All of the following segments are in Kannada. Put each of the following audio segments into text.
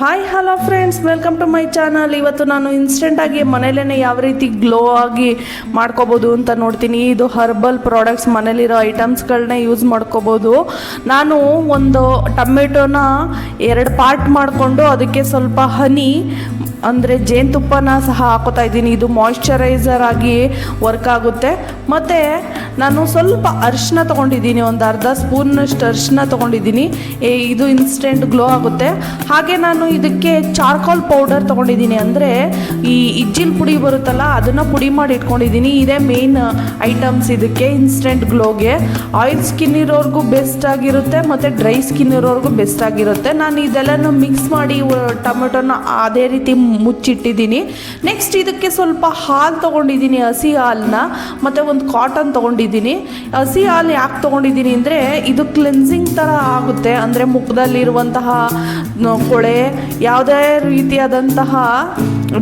Hi hello friends, welcome to my channel. ಇವತ್ತು ನಾನು ಇನ್ಸ್ಟೆಂಟಾಗಿ ಮನೇಲೇ ಯಾವ ರೀತಿ ಗ್ಲೋ ಆಗಿ ಮಾಡ್ಕೋಬೋದು ಅಂತ ನೋಡ್ತೀನಿ. ಇದು ಹರ್ಬಲ್ ಪ್ರಾಡಕ್ಟ್ಸ್, ಮನೇಲಿರೋ ಐಟಮ್ಸ್ಗಳನ್ನೇ ಯೂಸ್ ಮಾಡ್ಕೋಬೋದು. ನಾನು ಒಂದು ಟೊಮೆಟೊನ 2 ಪಾರ್ಟ್ ಮಾಡಿಕೊಂಡು ಅದಕ್ಕೆ ಸ್ವಲ್ಪ ಹನಿ ಅಂದರೆ ಜೇನುತುಪ್ಪನ ಸಹ ಹಾಕೋತಾ ಇದ್ದೀನಿ. ಇದು ಮಾಯಿಶ್ಚರೈಸರ್ ಆಗಿ ವರ್ಕ್ ಆಗುತ್ತೆ. ಮತ್ತು ನಾನು ಸ್ವಲ್ಪ ಅರಿಶಿನ ತೊಗೊಂಡಿದ್ದೀನಿ, ಒಂದು ಅರ್ಧ ಸ್ಪೂನ್ನಷ್ಟು ಅರಿಶಿನ ತೊಗೊಂಡಿದ್ದೀನಿ. ಇದು ಇನ್ಸ್ಟೆಂಟ್ ಗ್ಲೋ ಆಗುತ್ತೆ. ಹಾಗೆ ನಾನು ಇದಕ್ಕೆ ಚಾರ್ಕೋಲ್ ಪೌಡರ್ ತೊಗೊಂಡಿದ್ದೀನಿ, ಅಂದರೆ ಈ ಇಜ್ಜಿಲ್ ಪುಡಿ ಬರುತ್ತಲ್ಲ ಅದನ್ನು ಪುಡಿ ಮಾಡಿ ಇಟ್ಕೊಂಡಿದ್ದೀನಿ. ಇದೇ ಮೇನ್ ಐಟಮ್ಸ್ ಇದಕ್ಕೆ ಇನ್ಸ್ಟೆಂಟ್ ಗ್ಲೋಗೆ. ಆಯಿಲ್ ಸ್ಕಿನ್ ಇರೋರ್ಗೂ ಬೆಸ್ಟ್ ಆಗಿರುತ್ತೆ ಮತ್ತು ಡ್ರೈ ಸ್ಕಿನ್ ಇರೋರ್ಗೂ ಬೆಸ್ಟ್ ಆಗಿರುತ್ತೆ. ನಾನು ಇದೆಲ್ಲನೂ ಮಿಕ್ಸ್ ಮಾಡಿ ಟೊಮೆಟೊನ ಅದೇ ರೀತಿ ಮುಚ್ಚಿಟ್ಟಿದ್ದೀನಿ. ನೆಕ್ಸ್ಟ್ ಇದಕ್ಕೆ ಸ್ವಲ್ಪ ಹಾಲು ತೊಗೊಂಡಿದ್ದೀನಿ, ಹಸಿ ಹಾಲನ್ನ, ಮತ್ತು ಒಂದು ಕಾಟನ್ ತೊಗೊಂಡಿದ್ದೀನಿ. ಹಸಿ ಹಾಲು ಯಾಕೆ ತೊಗೊಂಡಿದ್ದೀನಿ ಅಂದರೆ ಇದು ಕ್ಲೆನ್ಸಿಂಗ್ ಥರ ಆಗುತ್ತೆ, ಅಂದರೆ ಮುಖದಲ್ಲಿರುವಂತಹ ಕೊಳೆ ಯಾವುದೇ ರೀತಿಯಾದಂತಹ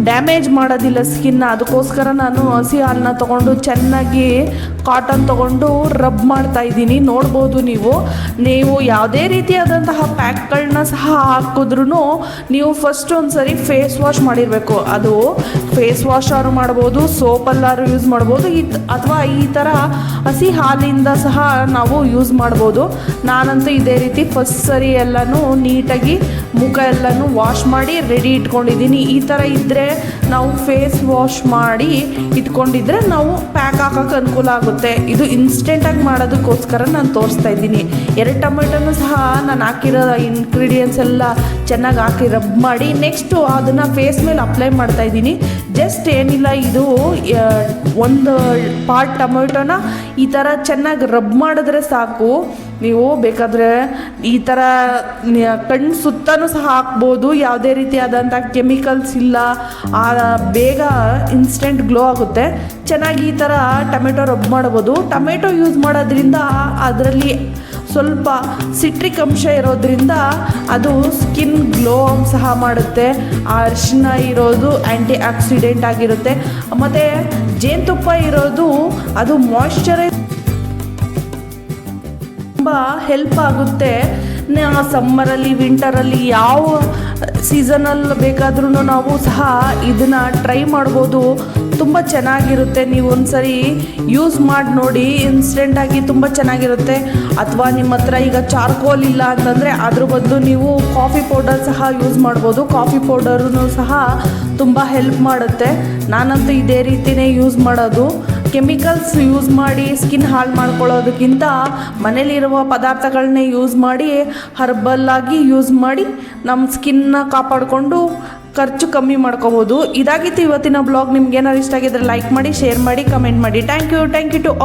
ಡ್ಯಾಮೇಜ್ ಮಾಡೋದಿಲ್ಲ ಸ್ಕಿನ್ನ. ಅದಕ್ಕೋಸ್ಕರ ನಾನು ಹಸಿ ಹಾಲನ್ನ ತೊಗೊಂಡು ಚೆನ್ನಾಗಿ ಕಾಟನ್ ತೊಗೊಂಡು ರಬ್ ಮಾಡ್ತಾ ಇದ್ದೀನಿ. ನೋಡ್ಬೋದು ನೀವು ಯಾವುದೇ ರೀತಿಯಾದಂತಹ ಪ್ಯಾಕ್ಗಳನ್ನ ಸಹ ಹಾಕಿದ್ರೂ ನೀವು ಫಸ್ಟ್ ಒಂದು ಸರಿ ಫೇಸ್ ವಾಶ್ ಮಾಡಿರಬೇಕು. ಅದು ಫೇಸ್ ವಾಶ್ ಆರು ಮಾಡ್ಬೋದು, ಸೋಪಲ್ಲಾರು ಯೂಸ್ ಮಾಡ್ಬೋದು, ಅಥವಾ ಈ ಥರ ಹಸಿ ಹಾಲಿಂದ ಸಹ ನಾವು ಯೂಸ್ ಮಾಡ್ಬೋದು. ನಾನಂತೂ ಇದೇ ರೀತಿ ಫಸ್ಟ್ ಸರಿ ಎಲ್ಲನೂ ನೀಟಾಗಿ ಮುಖ ಎಲ್ಲನೂ ವಾಶ್ ಮಾಡಿ ರೆಡಿ ಇಟ್ಕೊಂಡಿದ್ದೀನಿ. ಈ ಥರ ಇದ್ದರೆ ನಾವು ಫೇಸ್ ವಾಶ್ ಮಾಡಿ ಇಟ್ಕೊಂಡಿದ್ರೆ ನಾವು ಪ್ಯಾಕ್ ಹಾಕೋಕ್ಕೆ ಅನುಕೂಲ ಆಗುತ್ತೆ. ಇದು ಇನ್ಸ್ಟೆಂಟಾಗಿ ಮಾಡೋದಕ್ಕೋಸ್ಕರ ನಾನು ತೋರಿಸ್ತಾ ಇದ್ದೀನಿ. 2 ಟೊಮೆಟೊನೂ ಸಹ ನಾನು ಹಾಕಿರೋ ಇಂಗ್ರೀಡಿಯೆಂಟ್ಸ್ ಎಲ್ಲ ಚೆನ್ನಾಗಿ ಹಾಕಿ ರಬ್ ಮಾಡಿ ನೆಕ್ಸ್ಟು ಅದನ್ನು ಫೇಸ್ ಮೇಲೆ ಅಪ್ಲೈ ಮಾಡ್ತಾಯಿದ್ದೀನಿ. ಜಸ್ಟ್ ಏನಿಲ್ಲ, ಇದು ಒಂದು ಪಾರ್ಟ್ ಟೊಮೆಟೊನ ಈ ಥರ ಚೆನ್ನಾಗಿ ರಬ್ ಮಾಡಿದ್ರೆ ಸಾಕು. ನೀವು ಬೇಕಾದರೆ ಈ ಥರ ಕಣ್ಣು ಸುತ್ತನೂ ಸಹ ಹಾಕ್ಬೋದು. ಯಾವುದೇ ರೀತಿಯಾದಂಥ ಕೆಮಿಕಲ್ಸ್ ಇಲ್ಲ, ಬೇಗ ಇನ್ಸ್ಟೆಂಟ್ ಗ್ಲೋ ಆಗುತ್ತೆ. ಚೆನ್ನಾಗಿ ಈ ಥರ ಟೊಮೆಟೊ ರಬ್ ಮಾಡ್ಬೋದು. ಟೊಮೆಟೊ ಯೂಸ್ ಮಾಡೋದ್ರಿಂದ ಅದರಲ್ಲಿ ಸ್ವಲ್ಪ ಸಿಟ್ರಿಕ್ ಅಂಶ ಇರೋದ್ರಿಂದ ಅದು ಸ್ಕಿನ್ ಗ್ಲೋ ಸಹ ಮಾಡುತ್ತೆ. ಆ ಅರಿಶಿನ ಇರೋದು ಆ್ಯಂಟಿ ಆಕ್ಸಿಡೆಂಟ್ ಆಗಿರುತ್ತೆ. ಮತ್ತು ಜೇನುತುಪ್ಪ ಇರೋದು ಅದು ಮಾಯಿಶ್ಚರೈಸ್ ತುಂಬ ಹೆಲ್ಪ್ ಆಗುತ್ತೆ. ಸಮ್ಮರಲ್ಲಿ, ವಿಂಟರಲ್ಲಿ, ಯಾವ ಸೀಸನಲ್ಲಿ ಬೇಕಾದ್ರೂ ನಾವು ಸಹ ಇದನ್ನು ಟ್ರೈ ಮಾಡ್ಬೋದು. ತುಂಬ ಚೆನ್ನಾಗಿರುತ್ತೆ. ನೀವು ಒಂದು ಸರಿ ಯೂಸ್ ಮಾಡಿ ನೋಡಿ, ಇನ್ಸ್ಟೆಂಟಾಗಿ ತುಂಬ ಚೆನ್ನಾಗಿರುತ್ತೆ. ಅಥವಾ ನಿಮ್ಮ ಹತ್ರ ಈಗ ಚಾರ್ಕೋಲ್ ಇಲ್ಲ ಅಂತಂದರೆ ಅದ್ರ ಬದಲು ನೀವು ಕಾಫಿ ಪೌಡರ್ ಸಹ ಯೂಸ್ ಮಾಡ್ಬೋದು. ಕಾಫಿ ಪೌಡರೂ ಸಹ ತುಂಬ ಹೆಲ್ಪ್ ಮಾಡುತ್ತೆ. ನಾನಂತೂ ಇದೇ ರೀತಿಯೇ ಯೂಸ್ ಮಾಡೋದು. ಕೆಮಿಕಲ್ಸ್ ಯೂಸ್ ಮಾಡಿ ಸ್ಕಿನ್ ಹಾಳು ಮಾಡ್ಕೊಳ್ಳೋದಕ್ಕಿಂತ ಮನೇಲಿರುವ ಪದಾರ್ಥಗಳನ್ನೇ ಯೂಸ್ ಮಾಡಿ ಹರ್ಬಲ್ಲಾಗಿ ಯೂಸ್ ಮಾಡಿ ನಮ್ಮ ಸ್ಕಿನ್ನ ಕಾಪಾಡಿಕೊಂಡು ಖರ್ಚು ಕಮ್ಮಿ ಮಾಡ್ಕೋಬೋದು. ಇದಾಗಿತ್ತು ಇವತ್ತಿನ ಬ್ಲಾಗ್. ನಿಮ್ಗೆ ಏನಾದ್ರು ಇಷ್ಟ ಆಗಿದ್ರೆ ಲೈಕ್ ಮಾಡಿ, ಶೇರ್ ಮಾಡಿ, ಕಮೆಂಟ್ ಮಾಡಿ. Thank you to all.